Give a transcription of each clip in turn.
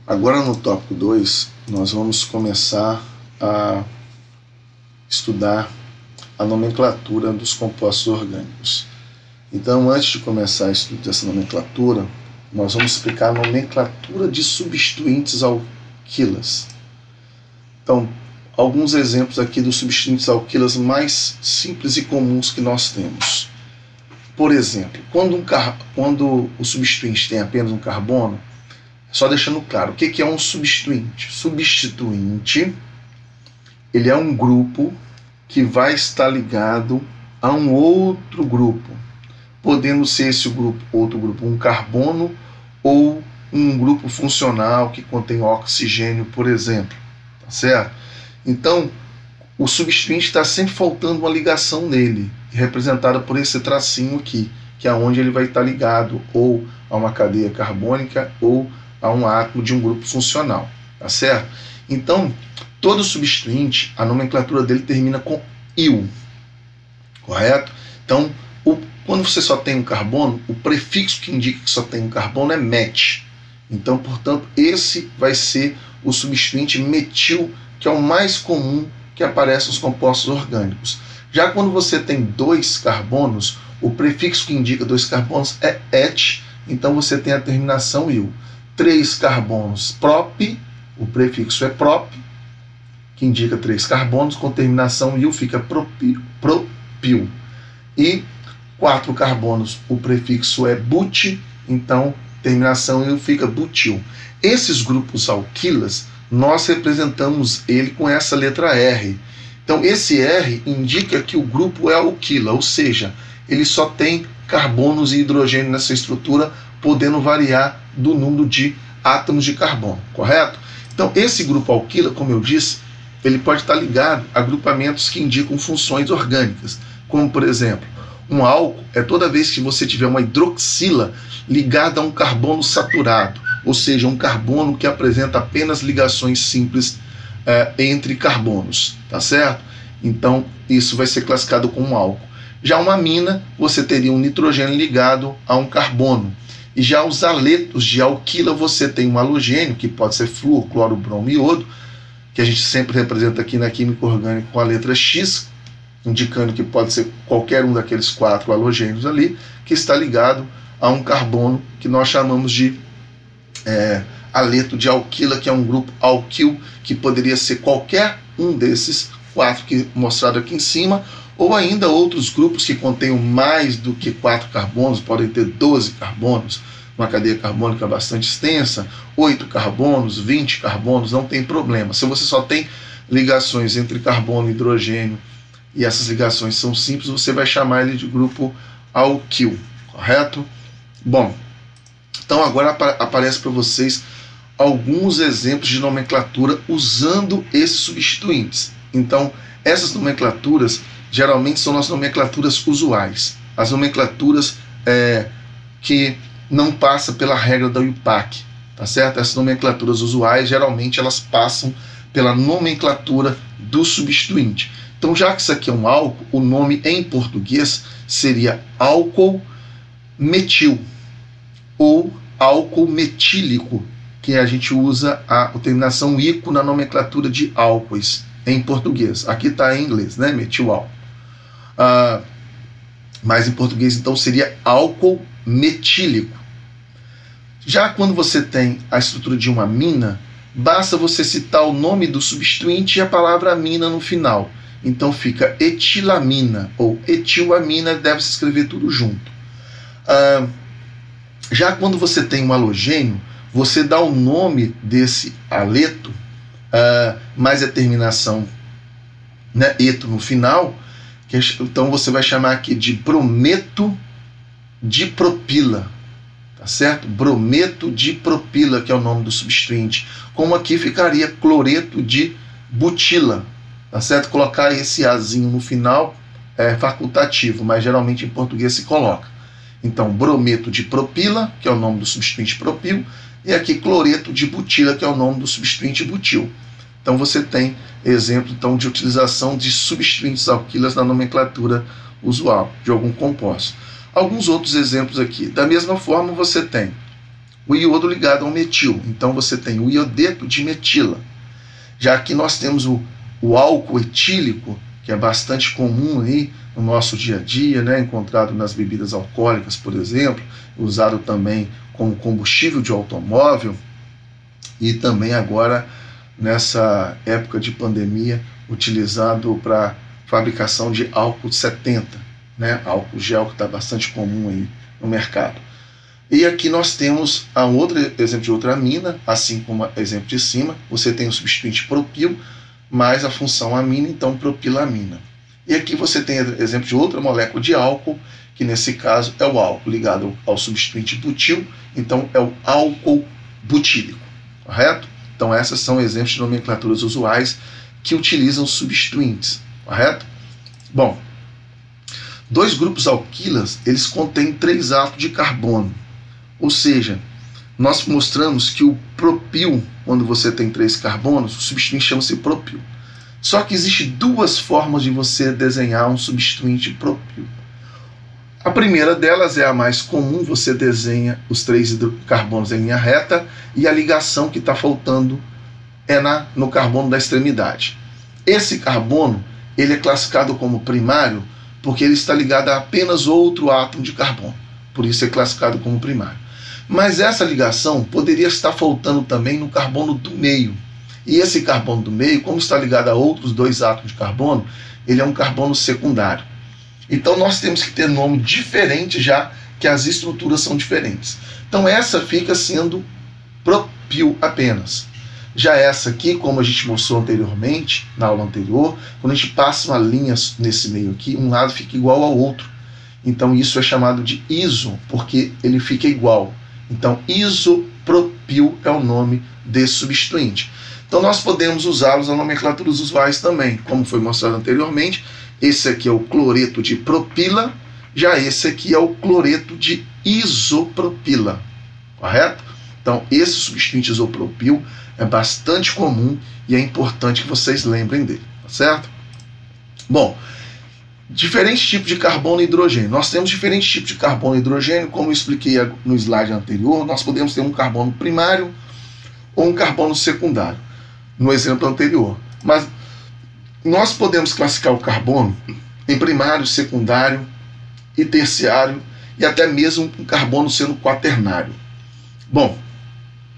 Agora no tópico 2, nós vamos começar a estudar a nomenclatura dos compostos orgânicos. Então, antes de começar a estudo dessa nomenclatura, nós vamos explicar a nomenclatura de substituintes alquilas. Então, alguns exemplos aqui dos substituintes alquilas mais simples e comuns que nós temos. Por exemplo, quando o substituinte tem apenas um carbono, só deixando claro, o que é um substituinte? Substituinte, ele é um grupo que vai estar ligado a um outro grupo, podendo ser esse grupo, outro grupo, um carbono ou um grupo funcional que contém oxigênio, por exemplo, tá certo? Então, o substituinte está sempre faltando uma ligação nele, representada por esse tracinho aqui, que é onde ele vai estar ligado ou a uma cadeia carbônica ou a um átomo de um grupo funcional, tá certo? Então, todo substituinte, a nomenclatura dele termina com -il, correto? Então, quando você só tem um carbono, o prefixo que indica que só tem um carbono é met. Então, portanto, esse vai ser o substituinte metil, que é o mais comum que aparece nos compostos orgânicos. Já quando você tem dois carbonos, o prefixo que indica dois carbonos é et, então você tem a terminação -il. 3 carbonos prop, o prefixo é prop, que indica 3 carbonos, com terminação -il fica propil. E 4 carbonos, o prefixo é but, então terminação -il fica butil. Esses grupos alquilas, nós representamos ele com essa letra R. Então esse R indica que o grupo é alquila, ou seja, ele só tem carbonos e hidrogênio nessa estrutura, podendo variar do número de átomos de carbono, correto? Então esse grupo alquila, como eu disse, ele pode estar ligado a agrupamentos que indicam funções orgânicas, como por exemplo, um álcool é toda vez que você tiver uma hidroxila ligada a um carbono saturado, ou seja, um carbono que apresenta apenas ligações simples entre carbonos, tá certo? Então isso vai ser classificado como um álcool. Já uma amina, você teria um nitrogênio ligado a um carbono. E já os aletos de alquila, você tem um halogênio, que pode ser flúor, cloro, bromo e iodo, que a gente sempre representa aqui na química orgânica com a letra X, indicando que pode ser qualquer um daqueles 4 halogênios ali, que está ligado a um carbono que nós chamamos de aleto de alquila, que é um grupo alquil, que poderia ser qualquer um desses 4 que mostrado aqui em cima, ou ainda outros grupos que contenham mais do que 4 carbonos, podem ter 12 carbonos, uma cadeia carbônica bastante extensa, 8 carbonos, 20 carbonos, não tem problema. Se você só tem ligações entre carbono e hidrogênio, e essas ligações são simples, você vai chamar ele de grupo alquil, correto? Bom, então agora aparece para vocês alguns exemplos de nomenclatura usando esses substituintes. Então, essas nomenclaturas geralmente são as nomenclaturas usuais, as nomenclaturas que não passam pela regra da UPAC, tá certo? Essas nomenclaturas usuais, geralmente, elas passam pela nomenclatura do substituinte. Então, já que isso aqui é um álcool, o nome em português seria álcool metil ou álcool metílico, que a gente usa a terminação -ico na nomenclatura de álcoois em português. Aqui está em inglês, né? Metilálcool. Mas em português, então, seria álcool metílico. Já quando você tem a estrutura de uma amina, basta você citar o nome do substituinte e a palavra amina no final. Então fica etilamina ou etilamina, deve se escrever tudo junto. Já quando você tem um halogênio, você dá o nome desse aleto, mais a terminação, né, eto no final, então você vai chamar aqui de brometo de propila, tá certo? Brometo de propila, que é o nome do substituinte. Como aqui ficaria cloreto de butila, tá certo? Colocar esse azinho no final é facultativo, mas geralmente em português se coloca. Então, brometo de propila, que é o nome do substituinte propil, e aqui cloreto de butila, que é o nome do substituinte butil. Então você tem exemplo então, de utilização de substituintes alquilas na nomenclatura usual de algum composto. Alguns outros exemplos aqui. Da mesma forma, você tem o iodo ligado ao metil. Então você tem o iodeto de metila. Já aqui nós temos o álcool etílico, que é bastante comum aí no nosso dia a dia, né? Encontrado nas bebidas alcoólicas, por exemplo, usado também como combustível de automóvel e também agora, nessa época de pandemia, utilizado para fabricação de álcool 70, né? Álcool gel, que está bastante comum aí no mercado. E aqui nós temos outro exemplo de outra amina, assim como o exemplo de cima, você tem o substituinte propil, mais a função amina, então propilamina. E aqui você tem exemplo de outra molécula de álcool, que nesse caso é o álcool ligado ao substituinte butil, então é o álcool butílico, correto? Então essas são exemplos de nomenclaturas usuais que utilizam substituintes, correto? Bom, dois grupos alquilas, eles contêm 3 átomos de carbono, ou seja, nós mostramos que o propil, quando você tem 3 carbonos, o substituinte chama-se propil. Só que existem 2 formas de você desenhar um substituinte propil. A primeira delas é a mais comum, você desenha os 3 carbonos em linha reta e a ligação que está faltando é no carbono da extremidade. Esse carbono, ele é classificado como primário porque ele está ligado a apenas outro átomo de carbono, por isso é classificado como primário. Mas essa ligação poderia estar faltando também no carbono do meio. E esse carbono do meio, como está ligado a outros 2 átomos de carbono, ele é um carbono secundário. Então nós temos que ter nome diferente, já que as estruturas são diferentes. Então essa fica sendo propil apenas. Já essa aqui, como a gente mostrou anteriormente, na aula anterior, quando a gente passa uma linha nesse meio aqui, um lado fica igual ao outro. Então isso é chamado de iso, porque ele fica igual. Então, isopropil é o nome desse substituinte. Então, nós podemos usá-los na nomenclaturas usuais também, como foi mostrado anteriormente. Esse aqui é o cloreto de propila, já esse aqui é o cloreto de isopropila, correto? Então, esse substituinte isopropil é bastante comum e é importante que vocês lembrem dele, tá certo? Bom, diferentes tipos de carbono e hidrogênio. Nós temos diferentes tipos de carbono e hidrogênio, como eu expliquei no slide anterior. Nós podemos ter um carbono primário ou um carbono secundário, no exemplo anterior. Mas nós podemos classificar o carbono em primário, secundário e terciário, e até mesmo um carbono sendo quaternário. Bom,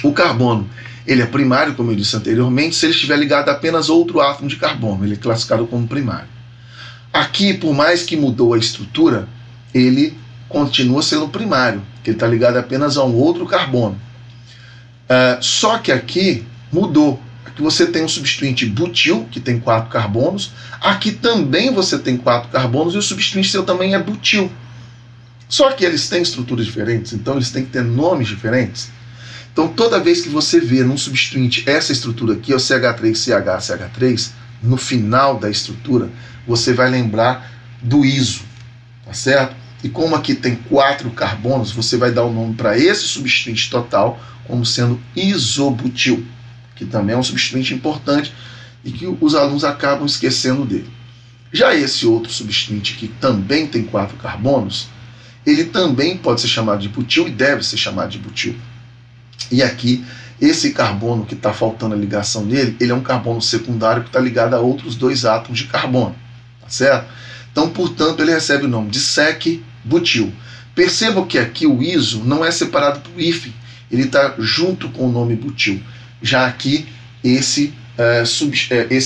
o carbono, ele é primário, como eu disse anteriormente, se ele estiver ligado a apenas outro átomo de carbono, ele é classificado como primário. Aqui, por mais que mudou a estrutura, ele continua sendo primário, que ele está ligado apenas a um outro carbono. Só que aqui mudou. Aqui você tem um substituinte butil, que tem 4 carbonos. Aqui também você tem 4 carbonos e o substituinte seu também é butil. Só que eles têm estruturas diferentes, então eles têm que ter nomes diferentes. Então toda vez que você vê num substituinte essa estrutura aqui, o CH3CH, no final da estrutura, você vai lembrar do iso, tá certo? E como aqui tem 4 carbonos, você vai dar o nome para esse substituinte total como sendo isobutil, que também é um substituinte importante e que os alunos acabam esquecendo dele. Já esse outro substituinte que também tem 4 carbonos, ele também pode ser chamado de butil e deve ser chamado de butil. E aqui, esse carbono que está faltando a ligação nele, ele é um carbono secundário que está ligado a outros 2 átomos de carbono. Tá certo? Então, portanto, ele recebe o nome de sec-butil. Percebam que aqui o iso não é separado por hífen, ele está junto com o nome butil. Já aqui, esse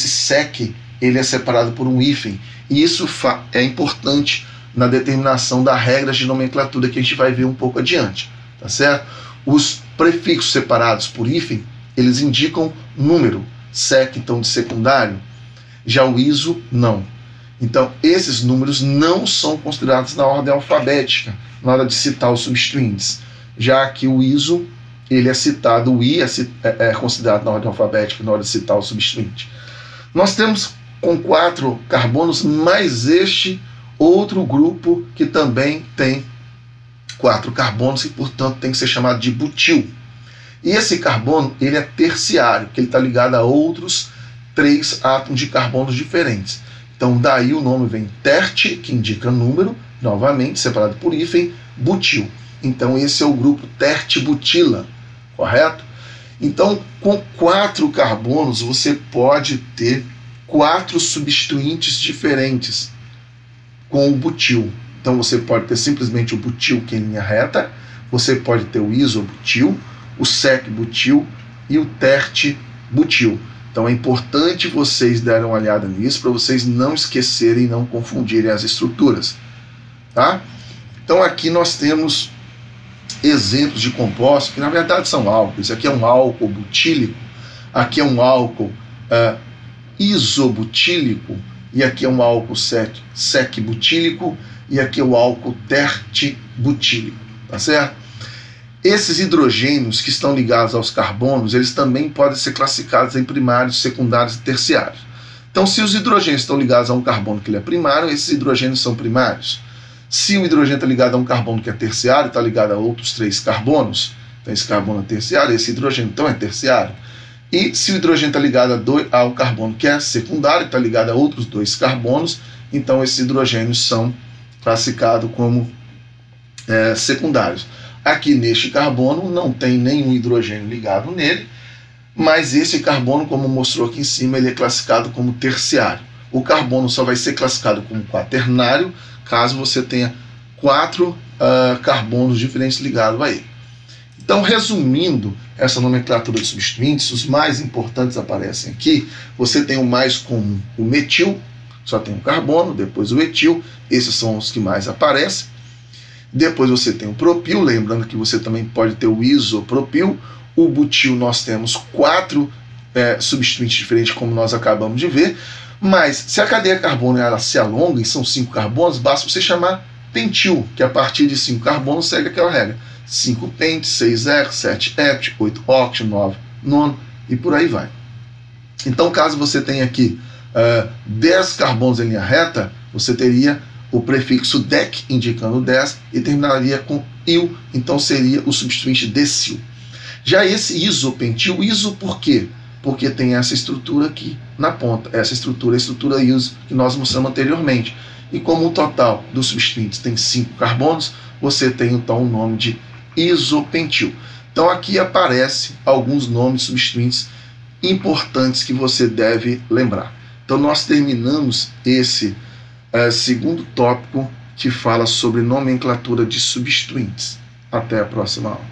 sec, ele é separado por um hífen. E isso é importante na determinação das regras de nomenclatura que a gente vai ver um pouco adiante. Tá certo? Os prefixos separados por hífen, eles indicam número. Sec, então, de secundário. Já o iso, não. Então, esses números não são considerados na ordem alfabética, na hora de citar os substituintes. Já que o iso, ele é citado, o I é considerado na ordem alfabética, na hora de citar o substituinte. Nós temos com 4 carbonos, mais este outro grupo que também tem 4 carbonos e, portanto, tem que ser chamado de butil. E esse carbono, ele é terciário, que ele está ligado a outros 3 átomos de carbonos diferentes. Então, daí o nome vem terte, que indica número, novamente, separado por hífen, butil. Então esse é o grupo tertibutila, correto? Então com 4 carbonos você pode ter 4 substituintes diferentes com o butil. Então você pode ter simplesmente o butil que é em linha reta, você pode ter o isobutil, o sec-butil e o tertbutil. Então é importante vocês darem uma olhada nisso para vocês não esquecerem e não confundirem as estruturas. Tá? Então aqui nós temos exemplos de compostos que na verdade são álcools. Aqui é um álcool butílico, aqui é um álcool isobutílico, e aqui é um álcool sec-butílico, e aqui é o álcool tertbutílico, tá certo? Esses hidrogênios que estão ligados aos carbonos, eles também podem ser classificados em primários, secundários e terciários. Então, se os hidrogênios estão ligados a um carbono que ele é primário, esses hidrogênios são primários. Se o hidrogênio está ligado a um carbono que é terciário, está ligado a outros 3 carbonos, então esse carbono é terciário, esse hidrogênio então é terciário. E se o hidrogênio está ligado ao carbono que é secundário, está ligado a outros 2 carbonos, então esses hidrogênios são classificados como secundários. Aqui neste carbono não tem nenhum hidrogênio ligado nele, mas esse carbono, como mostrou aqui em cima, ele é classificado como terciário. O carbono só vai ser classificado como quaternário caso você tenha 4 carbonos diferentes ligados a ele. Então, resumindo essa nomenclatura de substituintes, os mais importantes aparecem aqui. Você tem o mais comum, o metil, só tem um carbono, depois o etil, esses são os que mais aparecem. Depois você tem o propil, lembrando que você também pode ter o isopropil. O butil nós temos 4 substituintes diferentes, como nós acabamos de ver. Mas se a cadeia carbônica ela se alonga e são 5 carbonos, basta você chamar pentil, que a partir de 5 carbonos segue aquela regra. 5 pent, 6 hex, 7 hept, 8 oct, 9 non e por aí vai. Então, caso você tenha aqui 10 carbonos em linha reta, você teria o prefixo dec, indicando 10, e terminaria com il, então seria o substituinte decil. Já esse isopentil, iso por quê? Porque tem essa estrutura aqui na ponta, essa estrutura, a estrutura iso que nós mostramos anteriormente. E como o total dos substituintes tem 5 carbonos, você tem então o nome de isopentil. Então aqui aparece alguns nomes substituintes importantes que você deve lembrar. Então nós terminamos esse segundo tópico que fala sobre nomenclatura de substituintes. Até a próxima aula.